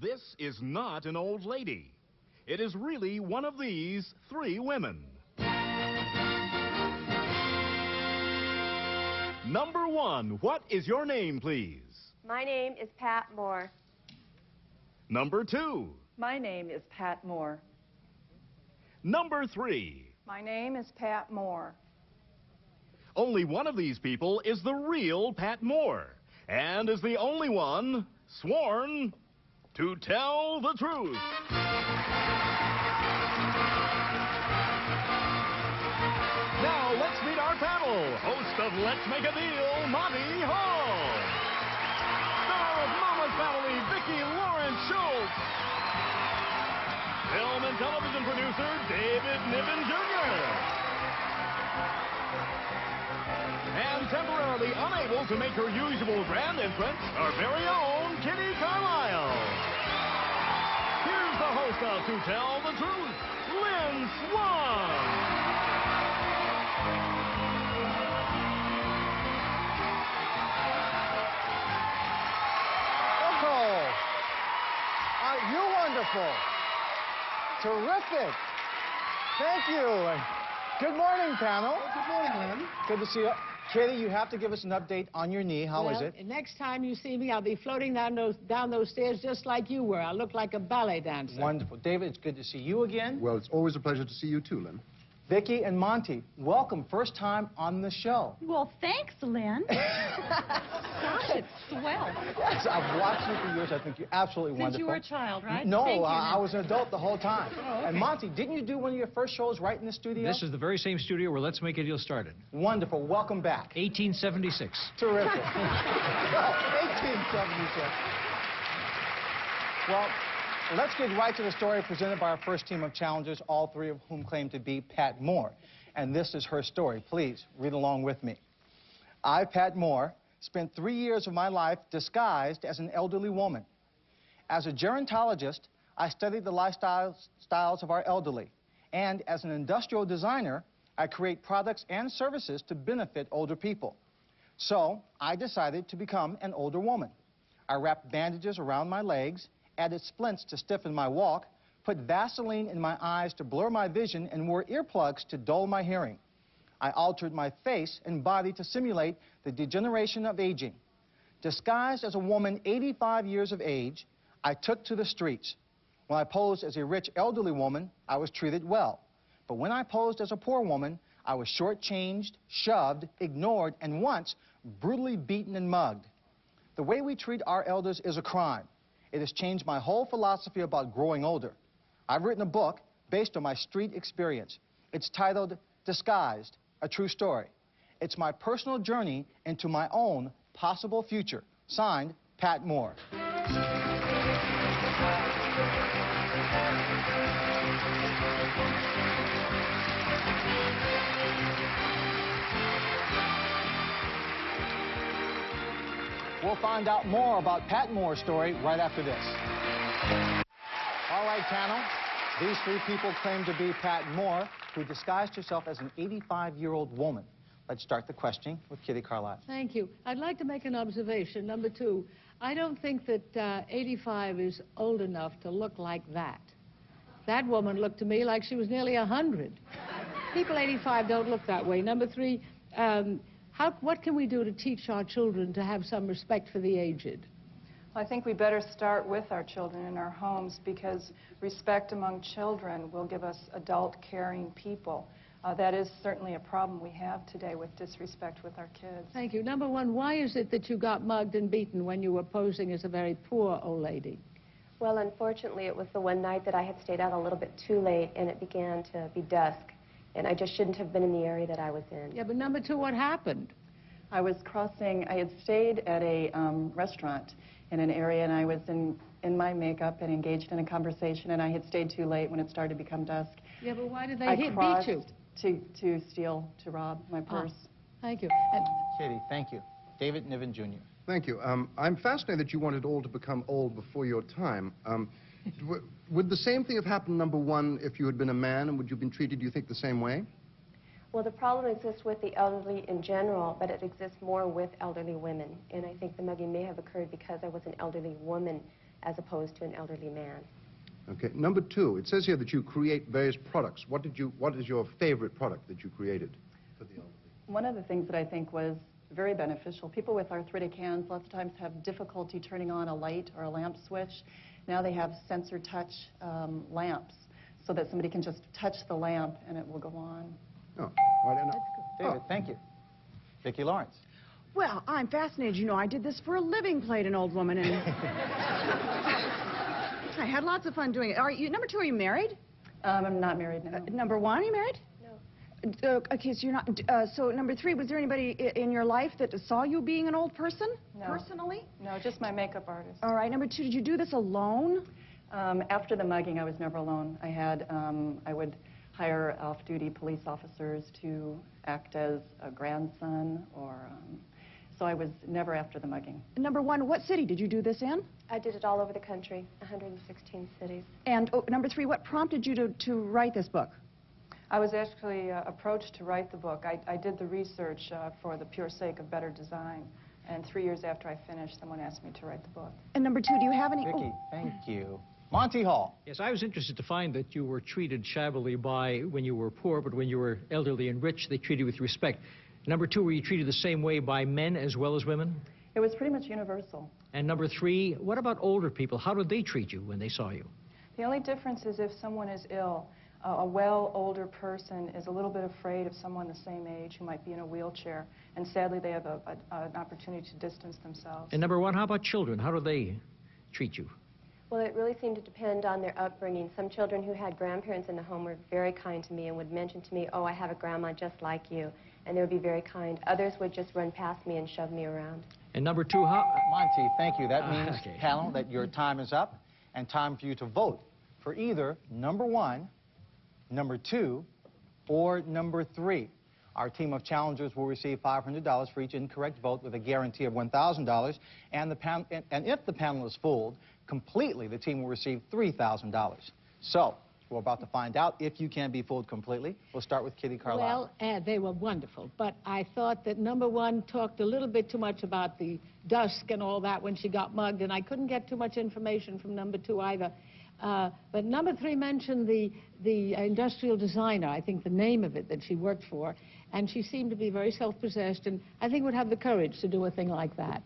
This is not an old lady. It is really one of these three women. Number one, what is your name, please? My name is Pat Moore. Number two. My name is Pat Moore. Number three. My name is Pat Moore. Only one of these people is the real Pat Moore, and is the only one sworn to tell the truth. Now, let's meet our panel. Host of Let's Make a Deal, Monty Hall. Star of Mama's Family, Vicki Lawrence Schultz. Film and television producer, David Niven Jr. And temporarily unable to make her usual grand entrance, our very own Kitty Carlisle. Here's the host of To Tell the Truth, Lynn Swann. You're wonderful. Terrific. Thank you. Good morning, panel. Good morning, Lynn. Good to see you. Kitty, you have to give us an update on your knee. How is it? Next time you see me, I'll be floating down those stairs just like you were. I'll look like a ballet dancer. Wonderful. David, it's good to see you again. Well, it's always a pleasure to see you too, Lynn. Vicki and Monty, welcome. First time on the show. Well, thanks, Lynn. Gosh, it's swell. Yes, I've watched you for years. I think you're absolutely wonderful. Since you were a child, right? No, Thank you, I was an adult the whole time. Oh, okay. And Monty, didn't you do one of your first shows right in the studio? This is the very same studio where Let's Make a Deal started. Wonderful. Welcome back. 1876. Terrific. 1876. Well, let's get right to the story presented by our first team of challengers, all three of whom claim to be Pat Moore. And this is her story. Please, read along with me. I, Pat Moore, spent 3 years of my life disguised as an elderly woman. As a gerontologist, I studied the lifestyles of our elderly. And as an industrial designer, I create products and services to benefit older people. So I decided to become an older woman. I wrapped bandages around my legs, added splints to stiffen my walk, put Vaseline in my eyes to blur my vision, and wore earplugs to dull my hearing. I altered my face and body to simulate the degeneration of aging. Disguised as a woman 85 years of age, I took to the streets. When I posed as a rich elderly woman, I was treated well. But when I posed as a poor woman, I was shortchanged, shoved, ignored, and once brutally beaten and mugged. The way we treat our elders is a crime. It has changed my whole philosophy about growing older. I've written a book based on my street experience. It's titled Disguised, A True Story. It's my personal journey into my own possible future. Signed, Pat Moore. We'll find out more about Pat Moore's story right after this. All right, panel. These three people claim to be Pat Moore, who disguised herself as an 85-year-old woman. Let's start the questioning with Kitty Carlisle. Thank you. I'd like to make an observation. Number two, I don't think that 85 is old enough to look like that. That woman looked to me like she was nearly 100. People 85 don't look that way. Number three, what can we do to teach our children to have some respect for the aged? I think we better start with our children in our homes, because respect among children will give us adult, caring people. That is certainly a problem we have today with disrespect with our kids. Thank you. Number one, why is it that you got mugged and beaten when you were posing as a very poor old lady? Well, unfortunately, it was the one night that I had stayed out a little bit too late, and it began to be dusk, and I just shouldn't have been in the area that I was in. Yeah, but number two, what happened? I had stayed at a restaurant in an area, and I was in my makeup and engaged in a conversation, and I had stayed too late when it started to become dusk. Yeah, but why did they beat you? To rob my purse. Thank you. Kitty, thank you. David Niven Jr. Thank you. I'm fascinated that you wanted all to become old before your time. Would the same thing have happened, number one, if you had been a man, and would you have been treated, do you think, the same way? Well, the problem exists with the elderly in general, but it exists more with elderly women. And I think the mugging may have occurred because I was an elderly woman as opposed to an elderly man. Okay. Number two, it says here that you create various products. What is your favorite product that you created for the elderly? One of the things that I think was very beneficial, people with arthritic hands lots of times have difficulty turning on a light or a lamp switch. Now they have sensor touch lamps so that somebody can just touch the lamp and it will go on. Oh, I don't know. David, thank you. Vicki Lawrence. Well, I'm fascinated. You know, I did this for a living, played an old woman, and I had lots of fun doing it. Number two, are you married? I'm not married now. Number one, are you married? No. Okay, so you're not. So number three, was there anybody in your life that saw you being an old person? No. Personally? No, just my makeup artist. All right. Number two, did you do this alone? After the mugging, I was never alone. I would hire off-duty police officers to act as a grandson, or so I was never after the mugging. Number one, what city did you do this in? I did it all over the country, 116 cities. And number three, what prompted you to write this book? I was actually approached to write the book. I did the research for the pure sake of better design. And 3 years after I finished, someone asked me to write the book. And number two, do you have any... Vicki, thank you. Monty Hall. Yes, I was interested to find that you were treated shabbily when you were poor, but when you were elderly and rich, they treated you with respect. Number two, were you treated the same way by men as well as women? It was pretty much universal. And number three, what about older people? How did they treat you when they saw you? The only difference is if someone is ill. A older person is a little bit afraid of someone the same age who might be in a wheelchair, and sadly they have an opportunity to distance themselves. And number one, how about children? How do they treat you? Well, it really seemed to depend on their upbringing. Some children who had grandparents in the home were very kind to me and would mention to me, oh, I have a grandma just like you, and they would be very kind. Others would just run past me and shove me around. And number two, how... Monty, thank you. That means, okay. panel, that your time is up and time for you to vote for either number one, number two, or number three. Our team of challengers will receive $500 for each incorrect vote with a guarantee of $1,000. And if the panel is fooled completely, the team will receive $3,000. So, we're about to find out if you can be fooled completely. We'll start with Kitty Carlisle. Well, they were wonderful, but I thought that number one talked a little bit too much about the dusk and all that when she got mugged, and I couldn't get too much information from number two either. But number three mentioned the industrial designer, I think the name of it that she worked for, and she seemed to be very self-possessed, and I think would have the courage to do a thing like that.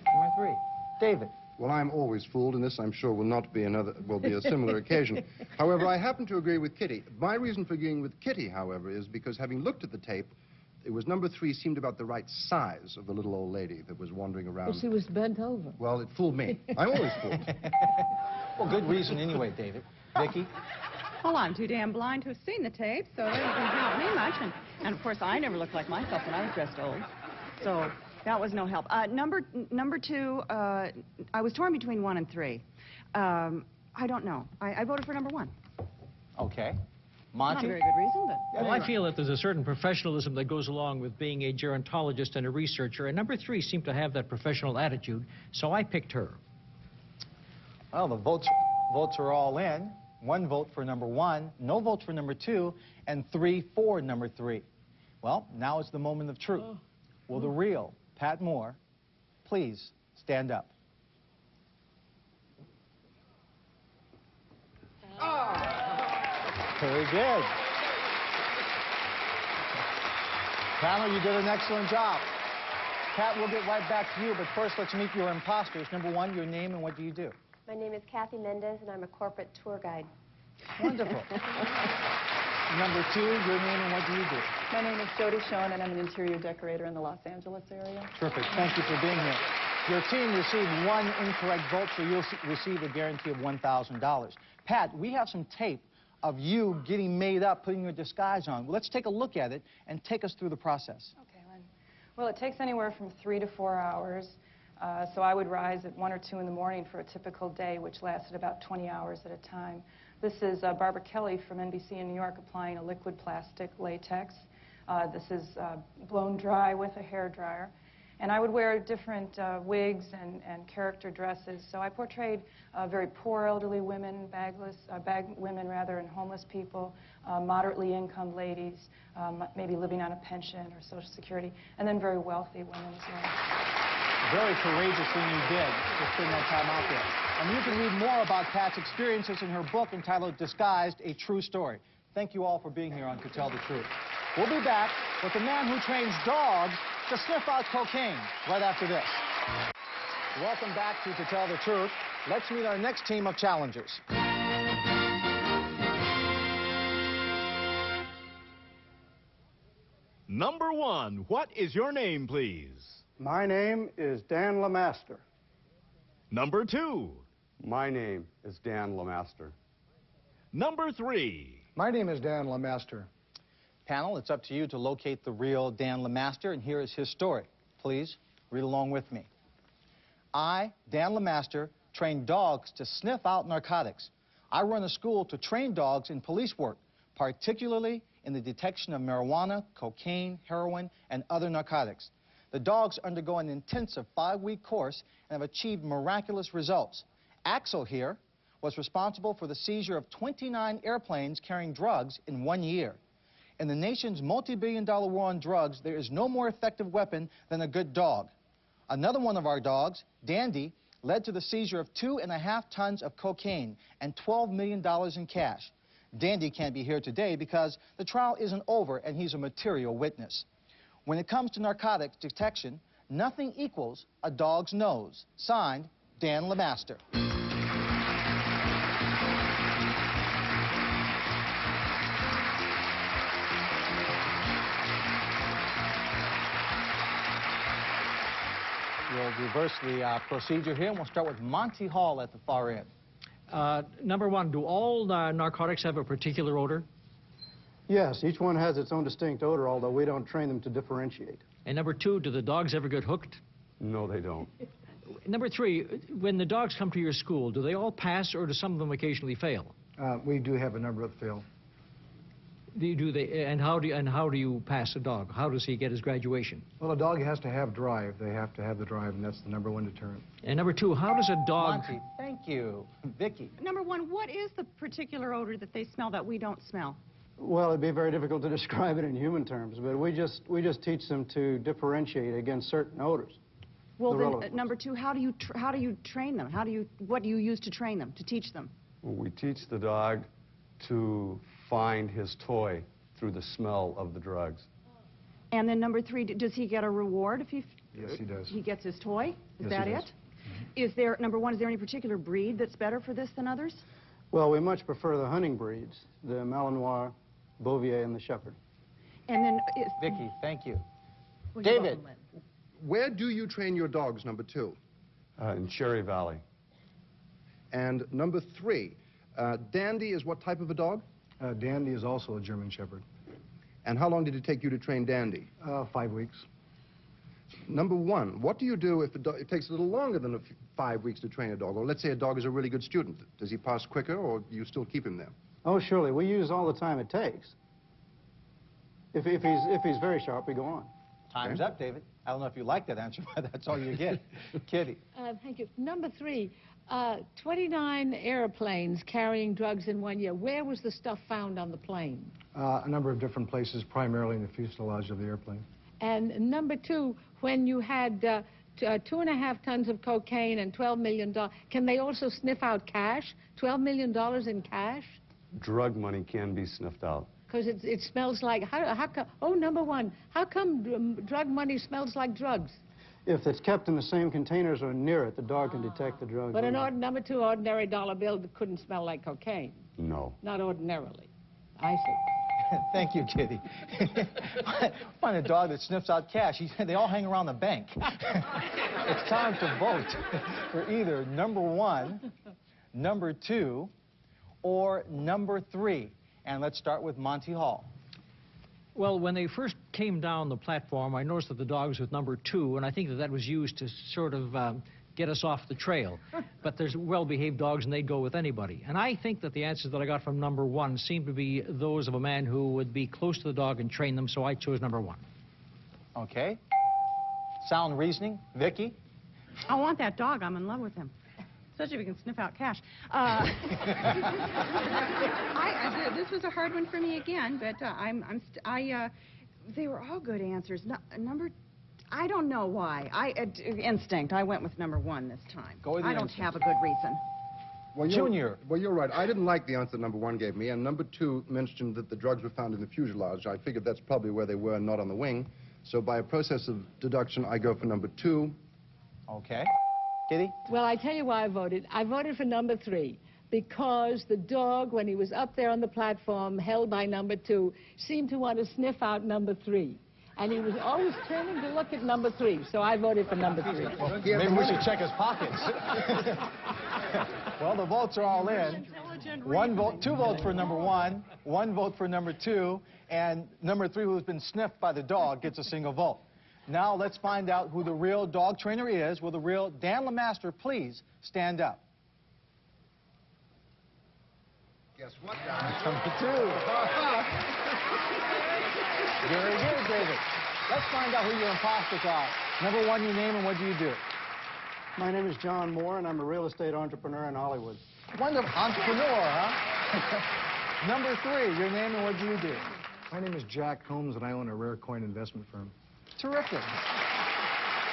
Number three, David. Well, I'm always fooled, and this, I'm sure, will be a similar occasion. However, I happen to agree with Kitty. My reason for agreeing with Kitty, however, is because having looked at the tape, it was number three seemed about the right size of the little old lady that was wandering around. But she was bent over. Well, it fooled me. I'm always fooled. Well, good reason anyway, David. Vicki? Well, I'm too damn blind to have seen the tape, so that doesn't help me much. And of course, I never looked like myself when I was dressed old. So that was no help. Number two, I was torn between one and three. I don't know. I voted for number one. Okay. Not Monty? a very good reason, but... Well, I feel that there's a certain professionalism that goes along with being a gerontologist and a researcher, and number three seemed to have that professional attitude, so I picked her. Well, the votes are all in. 1 vote for number one, no votes for number two, and 3 for number three. Well, now is the moment of truth. Will the real Pat Moore please stand up? Very good. Panel, you did an excellent job. Pat, we'll get right back to you, but first let's meet your imposters. Number one, your name and what do you do? My name is Kathy Mendez, and I'm a corporate tour guide. Wonderful. Number two, your name and what do you do? My name is Jody Schoen, and I'm an interior decorator in the Los Angeles area. Terrific. Thank you for being here. Your team received 1 incorrect vote, so you'll receive a guarantee of $1,000. Pat, we have some tape of you getting made up, putting your disguise on. Well, let's take a look at it and take us through the process. Okay, Lynn. Well, it takes anywhere from 3 to 4 hours. So I would rise at 1 or 2 in the morning for a typical day, which lasted about 20 hours at a time. This is Barbara Kelly from NBC in New York applying a liquid plastic latex. This is blown dry with a hair dryer. And I would wear different wigs and character dresses. So I portrayed very poor elderly women, bag women rather, and homeless people, moderately income ladies, maybe living on a pension or Social Security, and then very wealthy women as well. Very courageous thing you did, just putting that time out there. And you can read more about Pat's experiences in her book entitled Disguised, A True Story. Thank you all for being here on To Tell the Truth. We'll be back with the man who trains dogs to sniff out cocaine right after this. Welcome back to Tell the Truth. Let's meet our next team of challengers. Number 1, what is your name, please? My name is Dan Lamaster. Number 2. My name is Dan Lamaster. Number 3. My name is Dan Lamaster. Panel, it's up to you to locate the real Dan Lamaster, and here is his story. Please read along with me. I, Dan Lamaster, train dogs to sniff out narcotics. I run a school to train dogs in police work, particularly in the detection of marijuana, cocaine, heroin, and other narcotics. The dogs undergo an intensive 5-week course and have achieved miraculous results. Axel here was responsible for the seizure of 29 airplanes carrying drugs in 1 year. In the nation's multi-billion-dollar war on drugs, there is no more effective weapon than a good dog. Another one of our dogs, Dandy, led to the seizure of 2.5 tons of cocaine and $12 million in cash. Dandy can't be here today because the trial isn't over and he's a material witness. When it comes to narcotics detection, nothing equals a dog's nose. Signed, Dan Lamaster. We'll reverse the procedure here, and we'll start with Monty Hall at the far end. Number 1, do all narcotics have a particular odor? Yes, each one has its own distinct odor, although we don't train them to differentiate. And number 2, do the dogs ever get hooked? No, they don't. Number 3, when the dogs come to your school, do they all pass or do some of them occasionally fail? We do have a number that fail. And how do you pass a dog? How does he get his graduation? Well, a dog has to have drive. They have to have the drive, and that's the number 1 deterrent. And number 2, how does a dog... Monty, thank you. Vicki. Number 1, what is the particular odor that they smell that we don't smell? Well, it'd be very difficult to describe it in human terms, but we just teach them to differentiate against certain odors. Well, then, number 2, how do you train them? What do you use to train them, to teach them? Well, we teach the dog to find his toy through the smell of the drugs. And then number 3, does he get a reward if he... Yes, he does. He gets his toy? Is Yes, that he it? does. Is there, number 1, is there any particular breed that's better for this than others? Well, we much prefer the hunting breeds, the Malinois, Bouvier, and the Shepherd. And then... Vicki, thank you. Well, David. you're welcome, Lynn. Where do you train your dogs, number 2? In Cherry Valley. And number 3, Dandy is what type of a dog? Dandy is also a German Shepherd. And how long did it take you to train Dandy? 5 weeks. Number 1, what do you do if it takes a little longer than 5 weeks to train a dog? Or let's say a dog is a really good student. Does he pass quicker, or do you still keep him there? Oh, surely. We use all the time it takes. If he's very sharp, we go on. Time's up, David. I don't know if you like that answer, but that's all you get. Kitty. Thank you. Number 3, 29 airplanes carrying drugs in 1 year. Where was the stuff found on the plane? A number of different places, primarily in the fuselage of the airplane. And number 2, when you had 2.5 tons of cocaine and $12 million, can they also sniff out cash? $12 million in cash? Drug money can be sniffed out. Because it smells like, how come, oh, number 1, how come drug money smells like drugs? If it's kept in the same containers or near it, the dog can detect the drugs. But number 2, ordinary dollar bill couldn't smell like cocaine. No. Not ordinarily. I see. Thank you, Kitty. Find a dog that sniffs out cash. They all hang around the bank. It's time to vote for either number 1, number 2, or number 3. And let's start with Monty Hall. Well, when they first came down the platform, I noticed that the dog was with number 2, and I think that was used to sort of get us off the trail. But there's well-behaved dogs, and they'd go with anybody. And I think that the answers that I got from number 1 seemed to be those of a man who would be close to the dog and train them, so I chose number 1. Okay. Sound reasoning. Vicki? I want that dog. I'm in love with him. Especially if he can sniff out cash. This was a hard one for me again, but they were all good answers. I don't know why. Instinct. I went with number 1 this time. Go with I your don't instinct. have a good reason. Well, Junior. Well, you're right. I didn't like the answer number 1 gave me, and number 2 mentioned that the drugs were found in the fuselage. I figured that's probably where they were, not on the wing. So by a process of deduction, I go for number 2. Okay. Kitty? Well, I tell you why I voted. I voted for number 3 because the dog, when he was up there on the platform held by number 2, seemed to want to sniff out number 3. And he was always turning to look at number 3, so I voted for number 3. Maybe we should check his pockets. Well, the votes are all in. 1 vote, 2 votes for number 1, 1 vote for number 2, and number 3, who's been sniffed by the dog, gets a single vote. Now let's find out who the real dog trainer is. Will the real Dan LeMaster please stand up? Guess what, guys? Number 2. Very good, David. Let's find out who your imposters are. Number 1, your name and what do you do? My name is John Moore, and I'm a real estate entrepreneur in Hollywood. Wonderful. Entrepreneur, huh? Number 3, your name and what do you do? My name is Jack Holmes, and I own a rare coin investment firm. Terrific.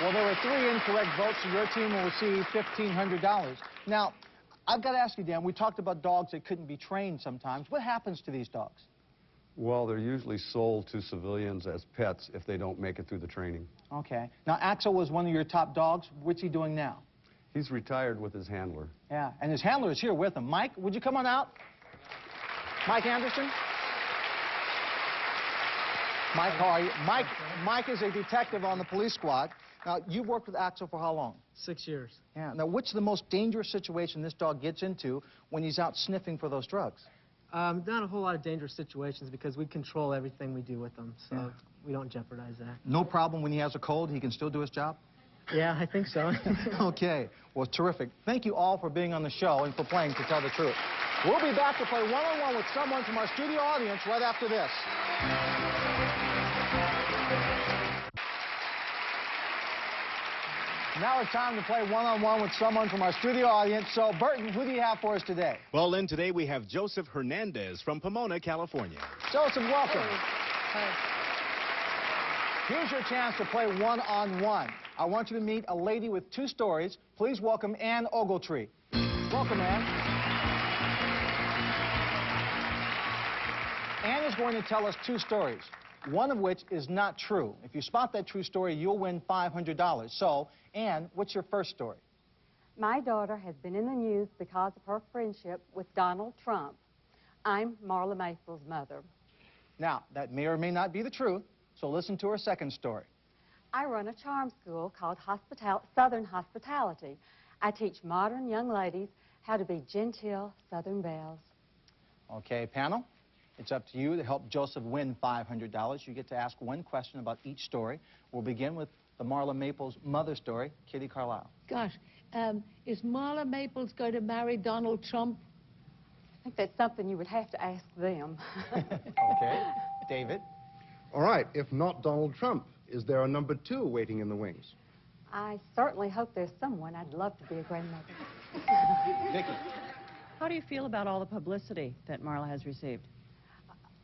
Well, there were 3 incorrect votes, so your team will receive $1,500. Now, I've got to ask you, Dan, we talked about dogs that couldn't be trained sometimes. What happens to these dogs? Well, they're usually sold to civilians as pets if they don't make it through the training. Okay. Now, Axel was one of your top dogs. What's he doing now? He's retired with his handler. Yeah, and his handler is here with him. Mike, would you come on out? Mike Anderson? Mike, how are you? Mike is a detective on the police squad. Now, you've worked with Axel for how long? 6 years. Yeah. Now, what's the most dangerous situation this dog gets into when he's out sniffing for those drugs? Not a whole lot of dangerous situations because we control everything we do with them, so we don't jeopardize that. No problem when he has a cold, he can still do his job? Yeah, I think so. Okay. Well, terrific. Thank you all for being on the show and for playing To Tell the Truth. We'll be back to play one-on-one with someone from our studio audience right after this. Now it's time to play one-on-one with someone from our studio audience. So, Burton, who do you have for us today? Well, Lynn, today we have Joseph Hernandez from Pomona, California. Joseph, welcome. Hi. Here's your chance to play one-on-one. I want you to meet a lady with 2 stories. Please welcome Ann Ogletree. Welcome, Ann. Ann is going to tell us 2 stories, one of which is not true. If you spot that true story, you'll win $500. So, Ann, what's your first story? My daughter has been in the news because of her friendship with Donald Trump. I'm Marla Maples' mother. Now, that may or may not be the truth, so listen to her second story. I run a charm school called Southern Hospitality. I teach modern young ladies how to be genteel Southern belles. Okay, panel, it's up to you to help Joseph win $500. You get to ask 1 question about each story. We'll begin with the Marla Maples mother story, Kitty Carlisle. Gosh, is Marla Maples going to marry Donald Trump? I think that's something you would have to ask them. Okay. David? All right, if not Donald Trump, is there a number 2 waiting in the wings? I certainly hope there's someone. I'd love to be a grandmother. Vicki? How do you feel about all the publicity that Marla has received?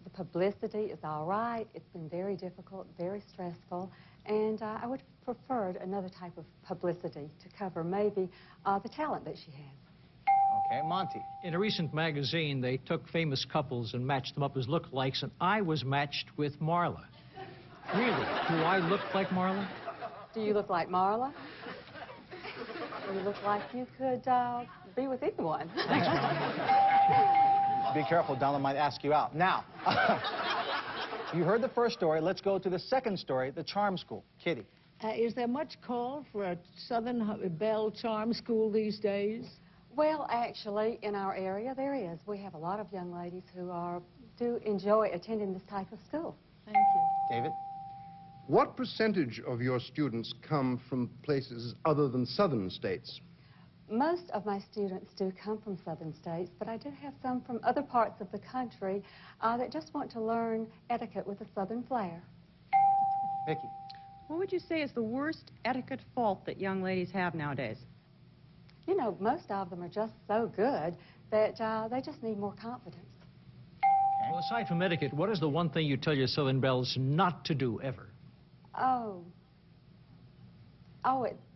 The publicity is all right. It's been very difficult, very stressful, and I would have preferred another type of publicity to cover maybe the talent that she has. Okay, Monty. In a recent magazine, they took famous couples and matched them up as lookalikes, and I was matched with Marla. Really? Do I look like Marla? Do you look like Marla? You look like you could be with anyone. Thanks, Be careful, Donald might ask you out. Now, you heard the first story. Let's go to the second story, the charm school. Kitty. Is there much call for a Southern Belle Charm School these days? Well, actually, in our area, there is. We have a lot of young ladies who do enjoy attending this type of school. Thank you. David? What percentage of your students come from places other than southern states? Most of my students do come from southern states, but I do have some from other parts of the country that just want to learn etiquette with a southern flair. Vicki? What would you say is the worst etiquette fault that young ladies have nowadays? You know, most of them are just so good that they just need more confidence. Well, aside from etiquette, what is the one thing you tell your Southern belles not to do ever? Oh,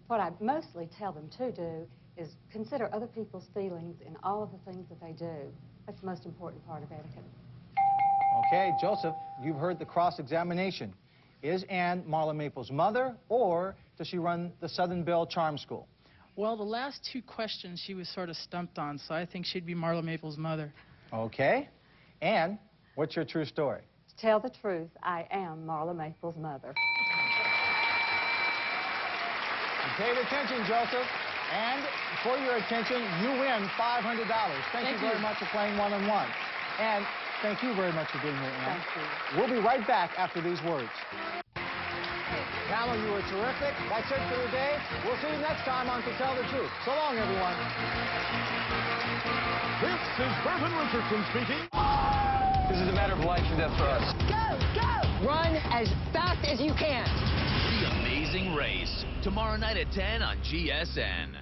what I mostly tell them to do is consider other people's feelings in all of the things that they do. That's the most important part of etiquette. Okay, Joseph, you've heard the cross-examination. Is Ann Marla Maples' mother, or does she run the Southern Belle Charm School? Well, the last two questions she was sort of stumped on, so I think she'd be Marla Maples' mother. Okay. Ann, what's your true story? To tell the truth, I am Marla Maples' mother. Pay attention, Joseph. And for your attention, you win $500. Thank you very much for playing one-on-one. And thank you very much for being here, Ann. Thank you. We'll be right back after these words. Panel, you were terrific. That's it for today. We'll see you next time on To Tell the Truth. So long, everyone. This is Burton Richardson speaking. This is a matter of life and death for us. Go, go! Run as fast as you can. The Amazing Race, tomorrow night at 10 on GSN.